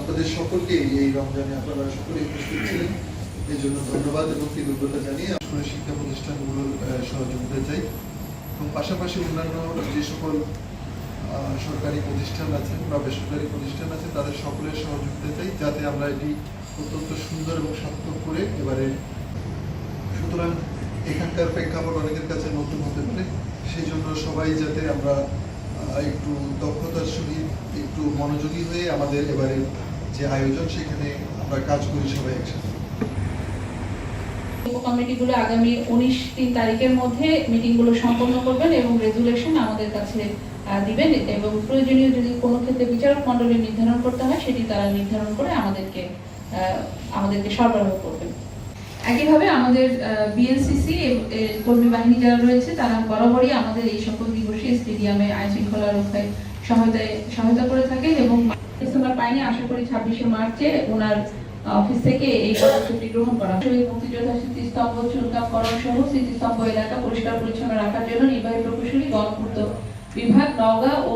আপনাদের সকলকে এই রমজানে আপনারা সকলে উপস্থিত ছিলেন, এই জন্য ধন্যবাদ এবং কৃতজ্ঞতা জানিয়ে আসলে শিক্ষা প্রতিষ্ঠানগুলোর সহযোগিতা চাই এবং পাশাপাশি অন্যান্য যে সকল সরকারি প্রতিষ্ঠান আছেন বা বেসরকারি প্রতিষ্ঠান আছে তাদের সকলের সহযোগিতা চাই, যাতে আমরা এটি অত্যন্ত সুন্দর এবং সার্থক করে এবারে। সুতরাং এখানকার প্রেক্ষাপট অনেকের কাছে নতুন হতে পারে, সেই জন্য সবাই যাতে আমরা একটু দক্ষতার সহিত একটু মনোযোগী হয়ে আমাদের এবারে যে আয়োজন সেখানে আমরা কাজ করি সবাই একসাথে। কমিটিগুলো আগামী 19 তারিখের মধ্যে মিটিংগুলো সম্পন্ন করবেন এবং রেজুলেশন আমাদের কাছে দিবেন এবং প্রয়োজনীয় যদি কোনো ক্ষেত্রে বিচারক মণ্ডলী নির্ধারণ করতে হয় সেটি তারা নির্ধারণ করে আমাদেরকে সরবরাহ করবেন। একইভাবে আমাদের বিএনসিসি কর্মী বাহিনী যারা রয়েছে তারা বরাবরই আমাদের এই সকল দিবসে স্টেডিয়ামে আইন শৃঙ্খলা রক্ষায় সহায়তা করে থাকে এবং ডিসেম্বর পাইনি, আশা করি 26শে মার্চে ওনার অফিস থেকে এই পদক্ষেপটি গ্রহণ করা। শহীদ মুক্তিযোদ্ধা স্মৃতিস্তম্ভ চুনকামকরণ সহ স্মৃতিস্তম্ভ এলাকা পরিষ্কার পরিচ্ছন্ন রাখার জন্য নির্বাহী প্রকৌশলী গণপূর্ত বিভাগ, নওগাঁ ও